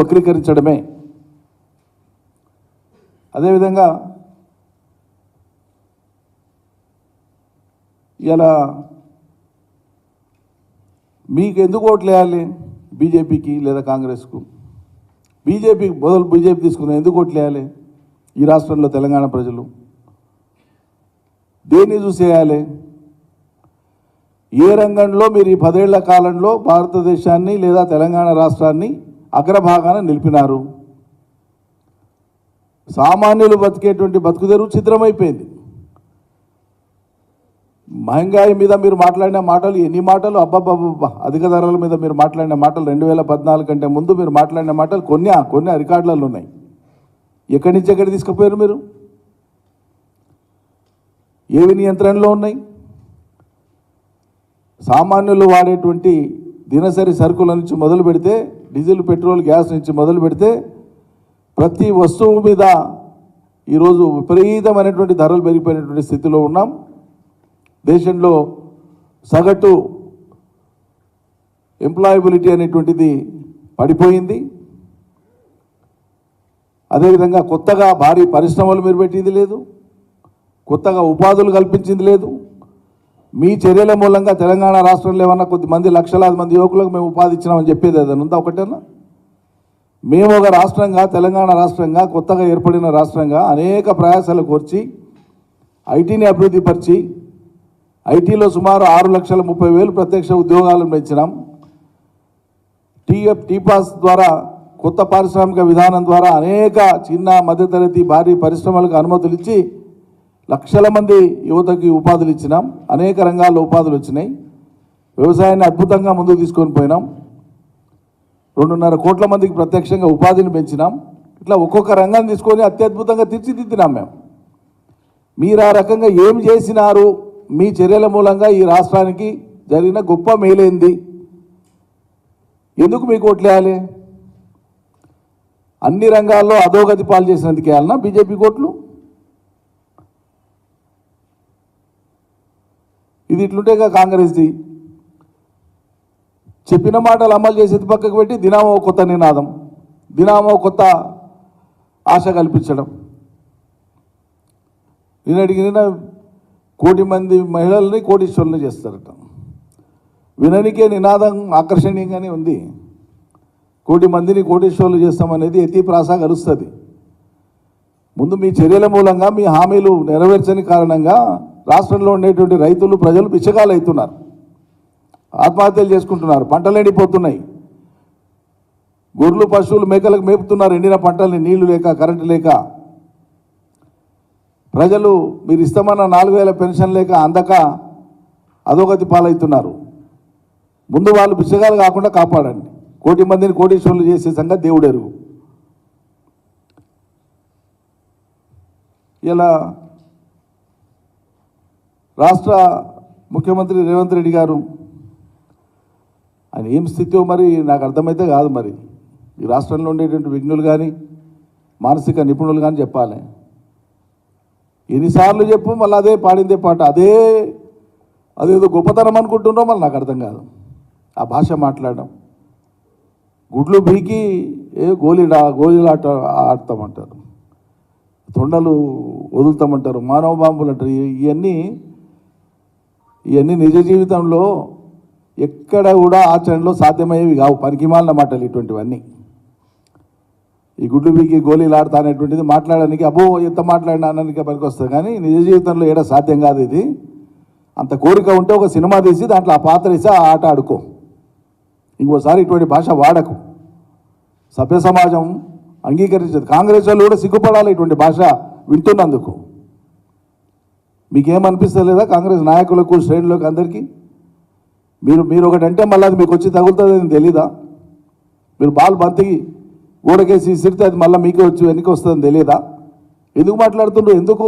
వక్రీకరించడమే. అదేవిధంగా ఇలా మీకు ఎందుకు ఓట్లు వేయాలి బీజేపీకి లేదా కాంగ్రెస్కు? బీజేపీకి బదులు బీజేపీ తీసుకుందాం, ఎందుకు ఓట్లు వేయాలి? ఈ రాష్ట్రంలో తెలంగాణ ప్రజలు దేన్ని చూసేయాలి? ఏ రంగంలో మీరు ఈ 10 ఏళ్ల కాలంలో భారతదేశాన్ని లేదా తెలంగాణ రాష్ట్రాన్ని అగ్రభాగాన నిలిపినారు? సామాన్యులు బతికేటువంటి బతుకుదెరువు చిత్రమైపోయింది. మహంగాయి మీద మీరు మాట్లాడిన మాటలు ఎన్ని మాటలు, అబ్బబ్బబ్బా! అధిక ధరల మీద మీరు మాట్లాడిన మాటలు 2014 కంటే ముందు మీరు మాట్లాడిన మాటలు కొన్ని రికార్డులలో ఉన్నాయి. ఎక్కడి నుంచి ఎక్కడికి తీసుకుపోయారు మీరు? ఏవి నియంత్రణలో ఉన్నాయి? సామాన్యులు వాడేటువంటి దినసరి సరుకుల నుంచి మొదలు పెడితే, డీజిల్ పెట్రోల్ గ్యాస్ నుంచి మొదలు పెడితే ప్రతి వస్తువు మీద ఈరోజు విపరీతమైనటువంటి ధరలు పెరిగిపోయినటువంటి స్థితిలో ఉన్నాం. దేశంలో సగటు ఎంప్లాయబిలిటీ అనేటువంటిది పడిపోయింది. అదేవిధంగా కొత్తగా భారీ పరిశ్రమలు మీరు పెట్టింది లేదు, కొత్తగా ఉపాధులు కల్పించింది లేదు. మీ చర్యల మూలంగా తెలంగాణ రాష్ట్రంలో ఏమన్నా కొద్దిమంది లక్షలాది మంది యువకులకు మేము ఉపాధి ఇచ్చినామని చెప్పేది ఏదైనా ఉందా? ఒకటేనా? మేము ఒక రాష్ట్రంగా, తెలంగాణ రాష్ట్రంగా, కొత్తగా ఏర్పడిన రాష్ట్రంగా అనేక ప్రయాసాలు కోర్చి ఐటీని అభివృద్ధి పరిచి ఐటీలో సుమారు 6,30,000 ప్రత్యక్ష ఉద్యోగాలను పెంచినాం. టీపాస్ ద్వారా, కొత్త పారిశ్రామిక విధానం ద్వారా అనేక చిన్న మధ్యతరగతి భారీ పరిశ్రమలకు అనుమతులు ఇచ్చి లక్షల మంది యువతకి ఉపాధులు ఇచ్చినాం. అనేక రంగాల్లో ఉపాధులు వచ్చినాయి. వ్యవసాయాన్ని అద్భుతంగా ముందుకు తీసుకొని పోయినాం. 2.5 కోట్ల మందికి ప్రత్యక్షంగా ఉపాధిని పెంచినాం. ఇట్లా ఒక్కొక్క రంగాన్ని తీసుకొని అత్యద్భుతంగా తీర్చిదిద్దినాం మేము. మీరు ఆ రకంగా ఏం చేసినారు? మీ చర్యల మూలంగా ఈ రాష్ట్రానికి జరిగిన గొప్ప మేలైంది. ఎందుకు మీకు ఓట్లేయాలి? అన్ని రంగాల్లో అధోగతి పాలు చేసినందుకు వేయాలన్నా బీజేపీ ఓట్లు? ఇది ఇట్లుంటేగా కాంగ్రెస్ది చెప్పిన మాటలు అమలు చేసేది పక్కకు పెట్టి దినామో కొత్త నినాదం, దినామో కొత్త ఆశ కల్పించడం. నిన్న 1 కోటి మంది మహిళల్ని కోటీశ్వరులను చేస్తారట. విననికే నినాదం ఆకర్షణీయంగానే ఉంది. 1 కోటి మందిని కోటీశ్వరులు చేస్తామనేది ఎత్తి ప్రాస కలుస్తుంది. ముందు మీ చర్యల మూలంగా, మీ హామీలు నెరవేర్చని కారణంగా రాష్ట్రంలో ఉండేటువంటి రైతులు, ప్రజలు బిచ్చగాలు అవుతున్నారు, ఆత్మహత్యలు చేసుకుంటున్నారు, పంటలు ఎండిపోతున్నాయి. గొర్రెలు, పశువులు, మేకలకు మేపుతున్నారు ఎండిన పంటల్ని, నీళ్లు లేక, కరెంటు లేక. ప్రజలు మీరు ఇస్తామన్న 4,000 పెన్షన్ లేక అందక అధోగతి పాలవుతున్నారు. ముందు వాళ్ళు బిచ్చగాలు కాకుండా కాపాడండి. 1 కోటి మందిని కోటీశ్వరులు చేసే సంగతి దేవుడెరుగు. ఇలా రాష్ట్ర ముఖ్యమంత్రి రేవంత్ రెడ్డి గారు, ఆయన ఏం స్థితిలో మరి నాకు అర్థమైతే కాదు. మరి ఈ రాష్ట్రంలో ఉండేటువంటి విఘ్నులు కానీ, మానసిక నిపుణులు కానీ చెప్పాలి. ఎన్నిసార్లు చెప్పు మళ్ళీ అదే పాడిందే పాట, అదేదో గొప్పతనం అనుకుంటున్నారో మళ్ళీ నాకు అర్థం కాదు. ఆ భాష మాట్లాడడం, గుడ్లు బీకి గోళీలాట ఆడతామంటారు, తొండలు వదులుతామంటారు, మానవ బాంబులు అంటారు. ఇవన్నీ నిజ జీవితంలో ఎక్కడ కూడా ఆచరణలో సాధ్యమయ్యేవి కావు, పనికిమాలిన మాటలు ఇటువంటివన్నీ. ఈ గుడ్లు బీకి గోళీలు ఆడతా అనేటువంటిది మాట్లాడడానికి అబ్బో ఎంత మాట్లాడినా అన్నానికి పనికి వస్తుంది, కానీ నిజ జీవితంలో ఏడా సాధ్యం కాదు ఇది. అంత కోరిక ఉంటే ఒక సినిమా తీసి దాంట్లో ఆ పాత్ర వేసి ఆ ఆట ఆడుకో, ఇంకోసారి ఇటువంటి భాష వాడకు. సభ్య సమాజం అంగీకరించదు. కాంగ్రెస్ వాళ్ళు కూడా సిగ్గుపడాలి ఇటువంటి భాష వింటున్నందుకు. మీకేమనిపిస్తుంది లేదా కాంగ్రెస్ నాయకులకు, శ్రేణులకు, అందరికీ? మీరు ఒకటంటే మళ్ళీ అది మీకు వచ్చి తగులుతుందని తెలీదా? మీరు బాల్ బంతికి గోడకేసి ఇసిరితే అది మళ్ళీ మీకే వచ్చి వెనక్కి వస్తుందని తెలియదా? ఎందుకు మాట్లాడుతుండ్రు? ఎందుకు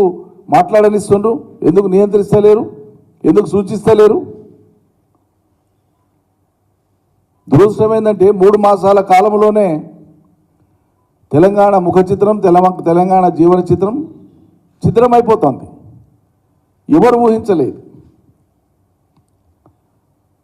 మాట్లాడనిస్తుండ్రు? ఎందుకు నియంత్రిస్తలేరు? ఎందుకు సూచిస్తలేరు? దురదృష్టం ఏంటంటే 3 మాసాల కాలంలోనే తెలంగాణ ముఖ చిత్రం, తెలంగాణ జీవన చిత్రం చిత్రమైపోతుంది. ఎవరు ఊహించలేదు.